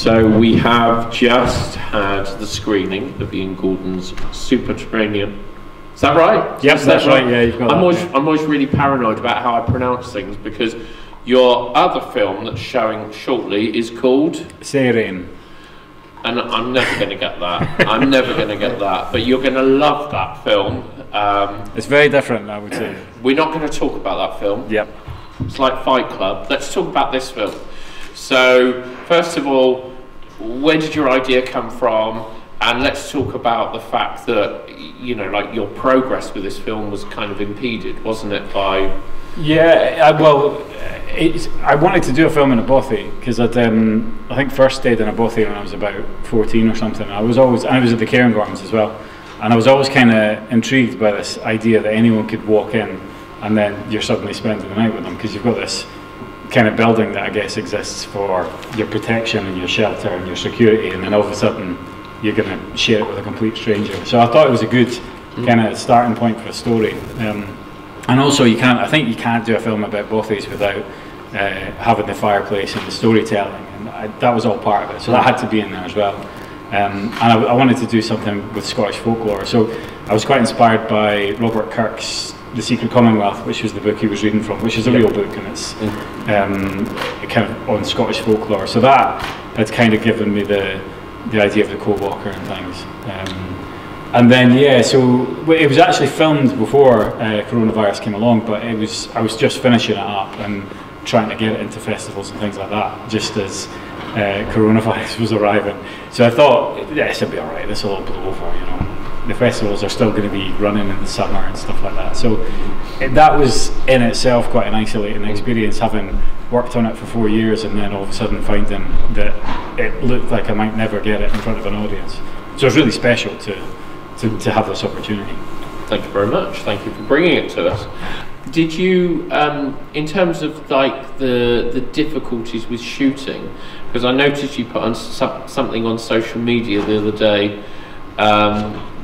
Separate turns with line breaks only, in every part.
So we have just had the screening of Ian Gordon's Superterranean. Is that right?
Yes, that's right. Yeah, you've got
I'm always really paranoid about how I pronounce things, because your other film that's showing shortly is called
Superterranean.
And I'm never going to get that. I'm never going to get that. But you're going to love that film.
It's very different, I would say.
We're not going to talk about that film.
Yep.
It's like Fight Club. Let's talk about this film. So, first of all, where did your idea come from? And let's talk about the fact that, you know, like your progress with this film was kind of impeded, wasn't it, by...
Yeah, I wanted to do a film in a bothy, because I think first stayed in a bothy when I was about 14 or something. I was at the Cairngorms as well, and I was always kind of intrigued by this idea that anyone could walk in and then you're suddenly spending the night with them, because you've got this kind of building that I guess exists for your protection and your shelter and your security, and then all of a sudden you're going to share it with a complete stranger. So I thought it was a good kind of starting point for a story. And also I think you can't do a film about bothies without having the fireplace and the storytelling, and that was all part of it, so that had to be in there as well. And I wanted to do something with Scottish folklore, so I was quite inspired by Robert Kirk's The Secret Commonwealth, which was the book he was reading from, which is a real book, and it's kind of on Scottish folklore, so that had kind of given me the idea of the co-walker and things. And then so it was actually filmed before coronavirus came along, but I was just finishing it up and trying to get it into festivals and things like that, just as coronavirus was arriving. So I thought, this will be all right, this will all blow over, you know. The festivals are still going to be running in the summer and stuff like that. So that was in itself quite an isolating experience, having worked on it for 4 years and then all of a sudden finding that it looked like I might never get it in front of an audience. So it was really special to have this opportunity.
Thank you very much. Thank you for bringing it to us. Did you, in terms of like the difficulties with shooting, because I noticed you put on something on social media the other day,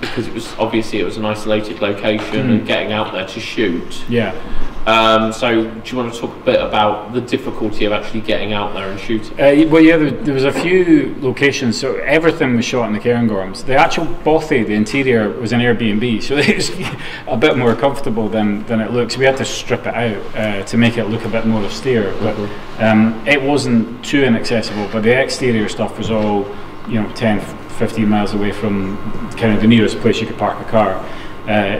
because it was an isolated location and getting out there to shoot.
Yeah.
So do you want to talk a bit about the difficulty of actually getting out there and shooting?
There was a few locations, so everything was shot in the Cairngorms. The actual bothy, the interior, was an Airbnb, so it was a bit more comfortable than it looks. We had to strip it out to make it look a bit more austere, but it wasn't too inaccessible, but the exterior stuff was all, 10, 15 miles away from kind of the nearest place you could park a car.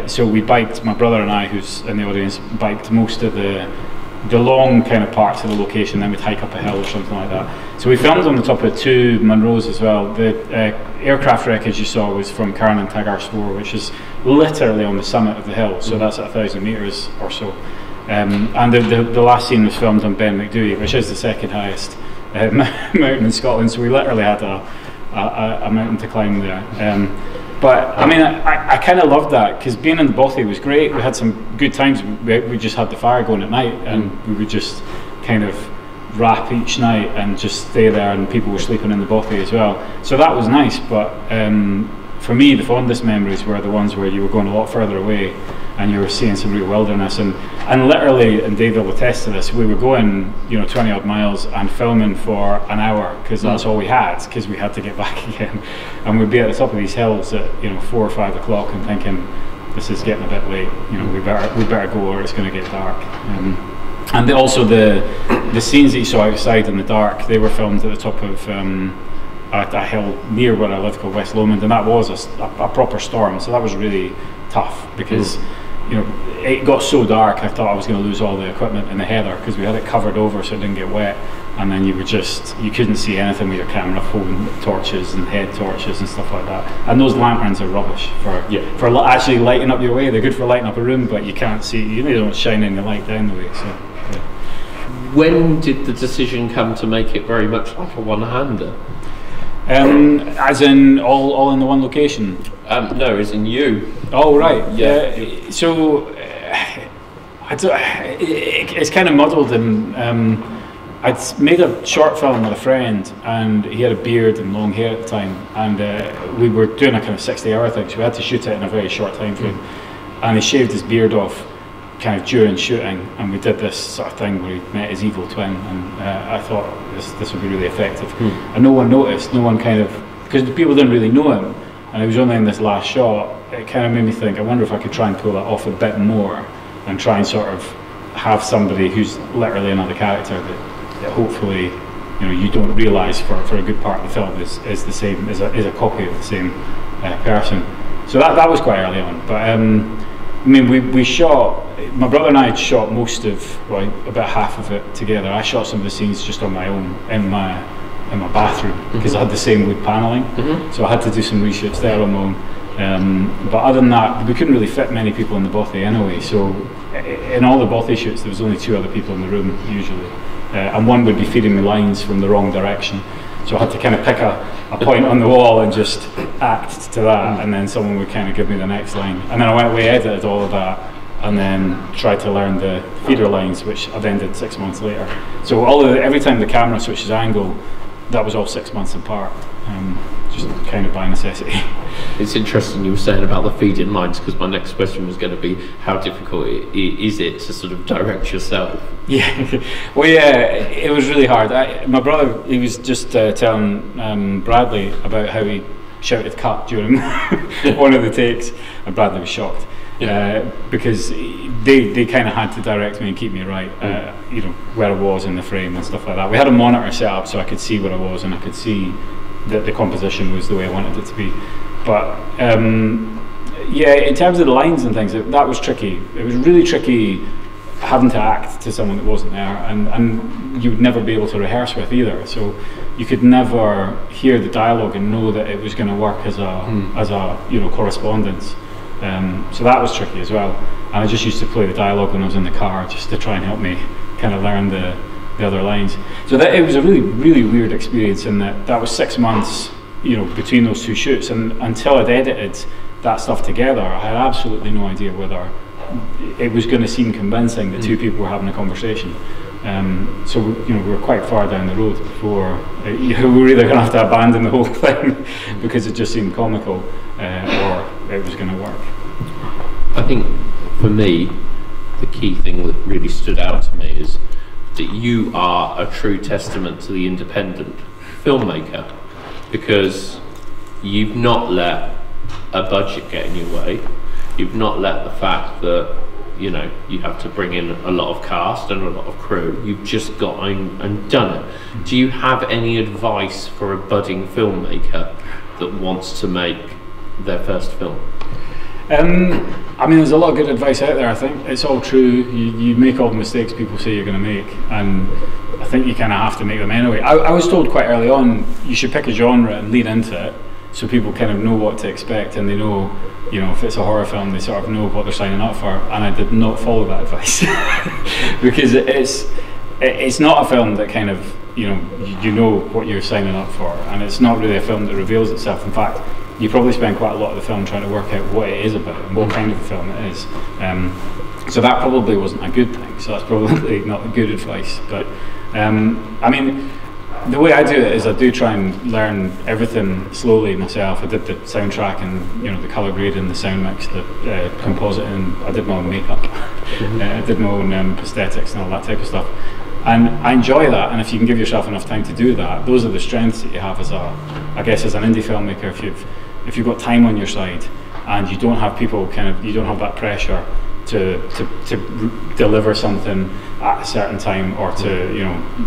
So we biked, my brother and I, who's in the audience, biked most of the long kind of parts of the location, then we'd hike up a hill or something like that. So we filmed on the top of 2 Munros as well. The aircraft wreckage you saw was from Carn and Tagar Store, which is literally on the summit of the hill, so that's at 1,000 metres or so. And the last scene was filmed on Ben Macdui, which is the second highest mountain in Scotland, so we literally had a mountain to climb there. But I mean, I kind of loved that, because being in the bothy was great. We had some good times. We just had the fire going at night, and we would just kind of wrap each night and just stay there, and people were sleeping in the bothy as well. So that was nice. But for me, the fondest memories were the ones where you were going a lot further away and you were seeing some real wilderness, and literally, and David will attest to this, we were going 20 odd miles and filming for an hour, because that's all we had, because we had to get back again, and we'd be at the top of these hills at 4 or 5 o'clock and thinking, this is getting a bit late, we better go or it's going to get dark. And also the scenes that you saw outside in the dark, they were filmed at the top of a hill near where I live called West Lomond, and that was a proper storm, so that was really tough, because it got so dark I thought I was going to lose all the equipment in the heather, because we had it covered over so it didn't get wet, and then you couldn't see anything with your camera, holding torches and head torches and stuff like that. And those lanterns are rubbish for actually lighting up your way. They're good for lighting up a room, but you can't see, they don't shine any light down the way. So
when did the decision come to make it very much like a one-hander?
As in all in the one location?
No, as in you.
Oh right,
yeah.
So it's kind of muddled, and I'd made a short film with a friend, and he had a beard and long hair at the time, and we were doing a kind of 60-hour thing, so we had to shoot it in a very short time frame, and he shaved his beard off kind of during shooting, and we did this sort of thing where he met his evil twin, and I thought this would be really effective. And no one noticed, no one kind of, because people didn't really know him, and it was only in this last shot, it kind of made me think, I wonder if I could try and pull that off a bit more, and try and sort of have somebody who's literally another character that hopefully, you know, you don't realise for a good part of the film is the same, is a copy of the same person. So that was quite early on, but I mean, we shot, my brother and I had shot most of, well, about half of it together. I shot some of the scenes just on my own in my bathroom, because I had the same wood panelling, so I had to do some reshoots there on my own. But other than that, we couldn't really fit many people in the bothy anyway, so in all the bothy shoots there was only 2 other people in the room usually, and one would be feeding me lines from the wrong direction, so I had to kind of pick a point on the wall and just act to that, and then someone would kind of give me the next line, and then I went away, edited all of that, and then tried to learn the feeder lines, which I then did 6 months later. So every time the camera switches angle, that was all 6 months apart, just kind of by necessity.
It's interesting you were saying about the feeding lines, because my next question was going to be, how difficult is it to sort of direct yourself?
Yeah, well, yeah, it was really hard. My brother, he was just telling Bradley about how he shouted cut during one of the takes, and Bradley was shocked. Because they kind of had to direct me and keep me right, you know, where I was in the frame and stuff like that. We had a monitor set up so I could see where I was, and I could see that the composition was the way I wanted it to be. But yeah, in terms of the lines and things, that was tricky. It was really tricky having to act to someone that wasn't there, and you would never be able to rehearse with either. So you could never hear the dialogue and know that it was going to work as a you know, correspondence. So that was tricky as well, and I just used to play the dialogue when I was in the car just to try and help me kind of learn the other lines. So that it was a really weird experience, in that was 6 months, you know, between those 2 shoots, and until I'd edited that stuff together, I had absolutely no idea whether it was going to seem convincing that 2 people were having a conversation. So you know, we were quite far down the road before we were either going to have to abandon the whole thing because it just seemed comical, or it was going to work.
I think for me, the key thing that really stood out to me is that you are a true testament to the independent filmmaker, because you've not let a budget get in your way. You've not let the fact that, you know, you have to bring in a lot of cast and a lot of crew. You've just got and done it. Do you have any advice for a budding filmmaker that wants to make their first film?
I mean, there's a lot of good advice out there. I think it's all true. You make all the mistakes people say you're going to make, and I think you kind of have to make them anyway. I was told quite early on, you should pick a genre and lean into it, so people kind of know what to expect, and they know, you know, if it's a horror film, they sort of know what they're signing up for. And I did not follow that advice because it's not a film that kind of, you know what you're signing up for, and it's not really a film that reveals itself. In fact, you probably spend quite a lot of the film trying to work out what it is about and what kind of a film it is. So that probably wasn't a good thing. So that's probably not a good advice. But I mean, the way I do it is I do try and learn everything slowly myself. I did the soundtrack and, you know, the colour grading, the sound mix, the composite, and I did my own makeup. I did my own prosthetics and all that type of stuff. And I enjoy that, and if you can give yourself enough time to do that, those are the strengths that you have as I guess as an indie filmmaker. If you've got time on your side and you don't have people you don't have that pressure to deliver something at a certain time, or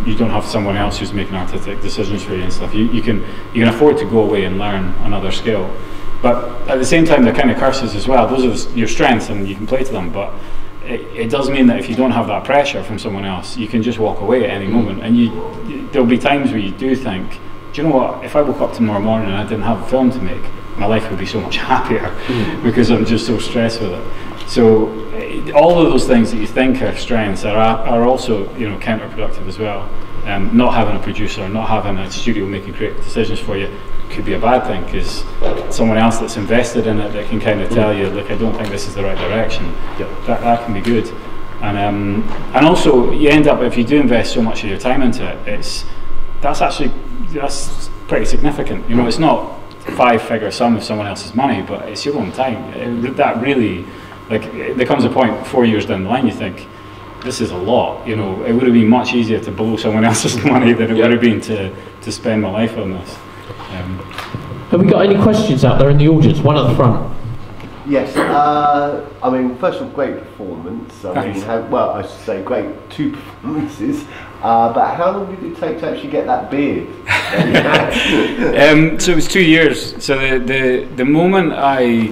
you don't have someone else who's making artistic decisions for you and stuff. You can afford to go away and learn another skill. But at the same time, they're kind of curses as well. Those are your strengths, and you can play to them. But it does mean that if you don't have that pressure from someone else, you can just walk away at any moment. And there'll be times where you do think, do you know what? If I woke up tomorrow morning and I didn't have a film to make, my life would be so much happier because I'm just so stressed with it. So all of those things that you think are strengths are also, you know, counterproductive as well. Not having a producer, not having a studio making creative decisions for you could be a bad thing, because someone else that's invested in it that can kind of tell you, look, I don't think this is the right direction. Yep. That can be good. And also you end up, if you do invest so much of your time into it, that's pretty significant. You know, it's not 5-figure sum of someone else's money, but it's your own time. That really Like, there comes a point 4 years down the line you think, this is a lot, you know. It would have been much easier to blow someone else's money than it would have been to spend my life on this.
Have we got any questions out there in the audience? One at the front.
Yes, I mean, first of all, great performance. I mean, well, I should say great 2 performances. But how long did it take to actually get that beard?
So it was 2 years. So the moment I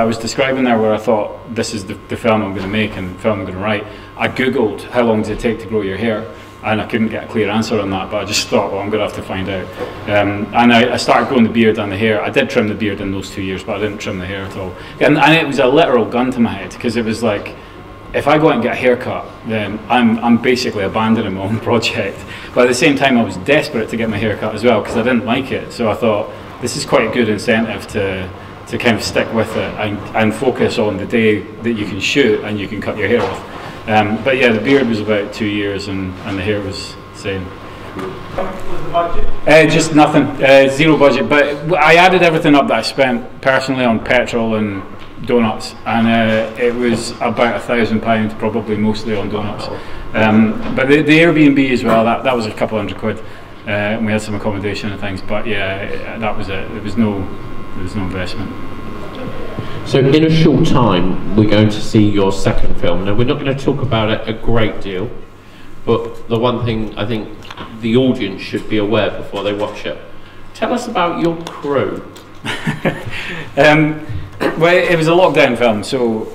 was describing there, where I thought this is the film I'm going to make and the film I'm going to write, I googled how long does it take to grow your hair, and I couldn't get a clear answer on that, but I just thought, well, I'm going to have to find out. And I started growing the beard and the hair. I did trim the beard in those 2 years, but I didn't trim the hair at all. And it was a literal gun to my head, because it was like, if I go out and get a haircut, then I'm basically abandoning my own project. But at the same time, I was desperate to get my haircut as well, because I didn't like it. So I thought, this is quite a good incentive to kind of stick with it and focus on the day that you can shoot and you can cut your hair off. But yeah, the beard was about 2 years, and the hair was the same.
What was the budget?
Just nothing, 0 budget. But I added everything up that I spent personally on petrol and donuts, and it was about £1,000, probably mostly on donuts. But the Airbnb as well, that was a couple £100. And we had some accommodation and things. But yeah, that was it. There was no investment.
So in a short time, we're going to see your second film. Now, we're not going to talk about it a great deal, but the one thing I think the audience should be aware before they watch it. Tell us about your crew.
Well, it was a lockdown film, so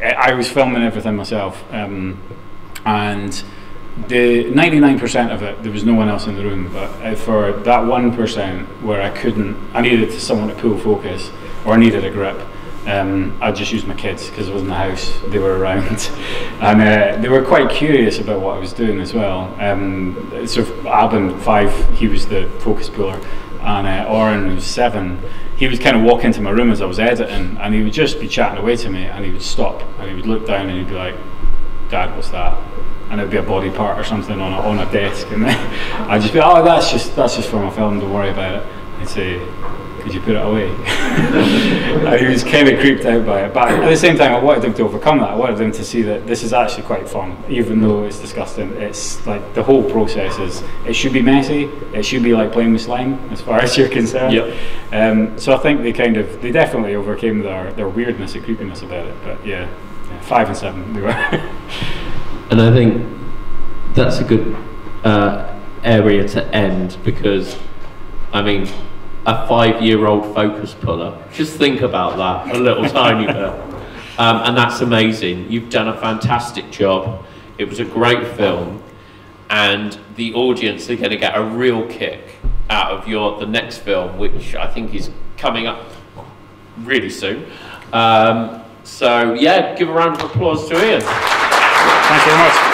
I was filming everything myself, and the 99% of it, there was no one else in the room, but for that 1% where I needed someone to pull focus, or I needed a grip, I just used my kids, because I was in the house, they were around, and they were quite curious about what I was doing as well. So Alban, 5, he was the focus puller, and Oren, who was 7, he would kind of walk into my room as I was editing, and he would just be chatting away to me, and he would stop, and he would look down, and he'd be like, "Dad, what's that?" And it'd be a body part or something on a desk, and then I'd just be, "Oh, that's just for my film, don't worry about it." He'd say, "Could you put it away?" And he was kind of creeped out by it, but at the same time I wanted him to overcome that. I wanted him to see that this is actually quite fun, even though it's disgusting. It's like, the whole process it should be messy, it should be like playing with slime as far as you're concerned.
Yep.
So I think they definitely overcame their weirdness and creepiness about it, but yeah, 5 and 7 they were.
And I think that's a good area to end, because I mean, a 5-year-old focus puller, just think about that a little tiny bit, and that's amazing. You've done a fantastic job. It was a great film, and the audience are going to get a real kick out of the next film, which I think is coming up really soon. So yeah, give a round of applause to Ian.
Thanks very much.